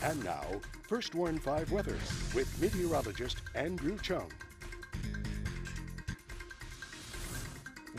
And now, First Warn 5 weather with meteorologist Andrew Chung.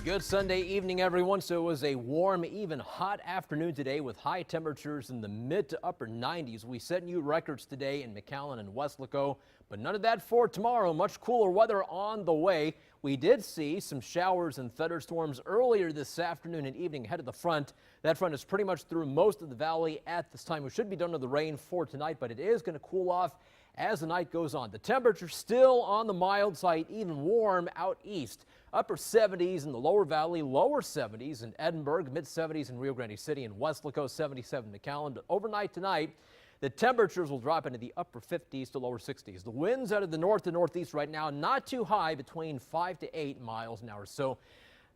Good Sunday evening, everyone. So it was a warm, even hot afternoon today with high temperatures in the mid to upper 90s. We set new records today in McAllen and Weslaco, but none of that for tomorrow. Much cooler weather on the way. We did see some showers and thunderstorms earlier this afternoon and evening ahead of the front. That front is pretty much through most of the valley at this time. We should be done with the rain for tonight, but it is going to cool off as the night goes on. The temperature still on the mild side, even warm out east. Upper 70s in the lower valley, lower 70s in Edinburgh, mid 70s in Rio Grande City and Weslaco, 77 McAllen. But overnight tonight, the temperatures will drop into the upper 50s to lower 60s. The winds out of the north to northeast right now, not too high, between 5 to 8 miles an hour. So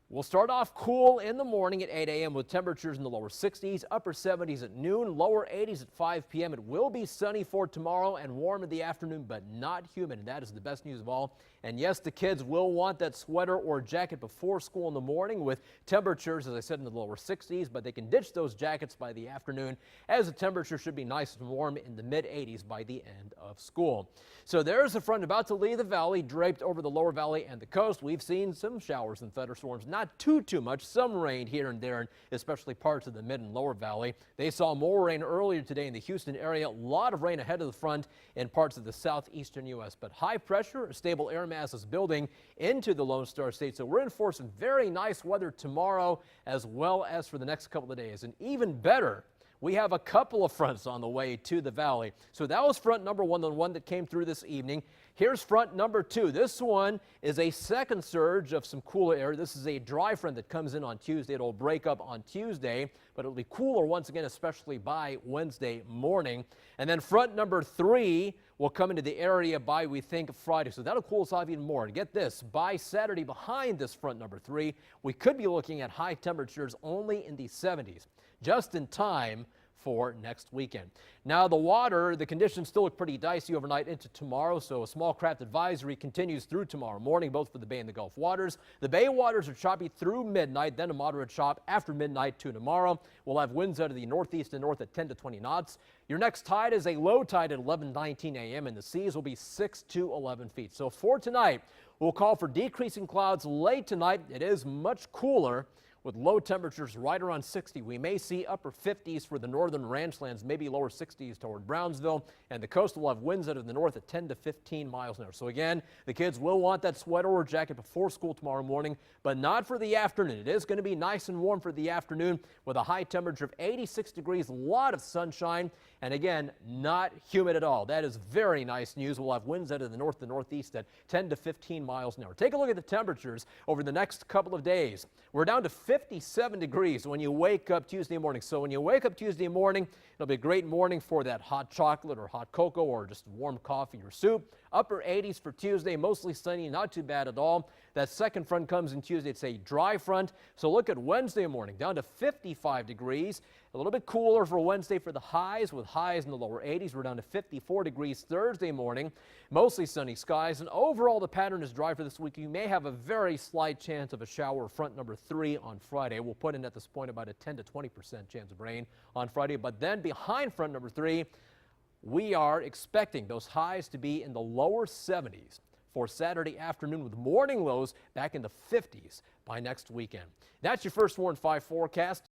we'll start off cool in the morning at 8 a.m. with temperatures in the lower 60s, upper 70s at noon, lower 80s at 5 p.m. It will be sunny for tomorrow and warm in the afternoon, but not humid. And that is the best news of all. And yes, the kids will want that sweater or jacket before school in the morning with temperatures, as I said, in the lower 60s, but they can ditch those jackets by the afternoon as the temperature should be nice and warm in the mid 80s by the end of school. So there's a front about to leave the valley, draped over the lower valley and the coast. We've seen some showers and thunderstorms, not too much, some rain here and there, especially parts of the mid and lower valley. They saw more rain earlier today in the Houston area. A lot of rain ahead of the front in parts of the southeastern U.S., but high pressure, a stable air mass is building into the Lone Star State. So we're in for some very nice weather tomorrow as well as for the next couple of days. And even better, we have a couple of fronts on the way to the valley. So that was front number one, the one that came through this evening. Here's front number two. This one is a second surge of some cooler air. This is a dry front that comes in on Tuesday. It'll break up on Tuesday, but it'll be cooler once again, especially by Wednesday morning. And then front number three will come into the area by, we think, Friday. So that'll cool us off even more. And get this, by Saturday behind this front number three, we could be looking at high temperatures only in the 70s, just in time for next weekend. Now the water, the conditions still look pretty dicey overnight into tomorrow, so a small craft advisory continues through tomorrow morning, both for the Bay and the Gulf waters. The Bay waters are choppy through midnight, then a moderate chop after midnight to tomorrow. We'll have winds out of the northeast and north at 10 to 20 knots. Your next tide is a low tide at 11:19 a.m. and the seas will be 6 to 11 feet. So for tonight, we'll call for decreasing clouds late tonight. It is much cooler, with low temperatures right around 60. We may see upper 50s for the northern ranchlands, maybe lower 60s toward Brownsville, and the coast will have winds out of the north at 10 to 15 miles an hour. So again, the kids will want that sweater or jacket before school tomorrow morning, but not for the afternoon. It is going to be nice and warm for the afternoon with a high temperature of 86 degrees, a lot of sunshine, and again, not humid at all. That is very nice news. We'll have winds out of the north to northeast at 10 to 15 miles an hour. Take a look at the temperatures over the next couple of days. We're down to 57 degrees when you wake up Tuesday morning. So when you wake up Tuesday morning, it'll be a great morning for that hot chocolate or hot cocoa or just warm coffee or soup. Upper 80s for Tuesday, mostly sunny, not too bad at all. That second front comes in Tuesday. It's a dry front. So look at Wednesday morning, down to 55 degrees. A little bit cooler for Wednesday for the highs, with highs in the lower 80s. We're down to 54 degrees Thursday morning, mostly sunny skies. And overall, the pattern is dry for this week. You may have a very slight chance of a shower front number three on Friday. We'll put in at this point about a 10 to 20% chance of rain on Friday. But then behind front number three, we are expecting those highs to be in the lower 70s for Saturday afternoon, with morning lows back in the 50s by next weekend. That's your First Warn 5 forecast.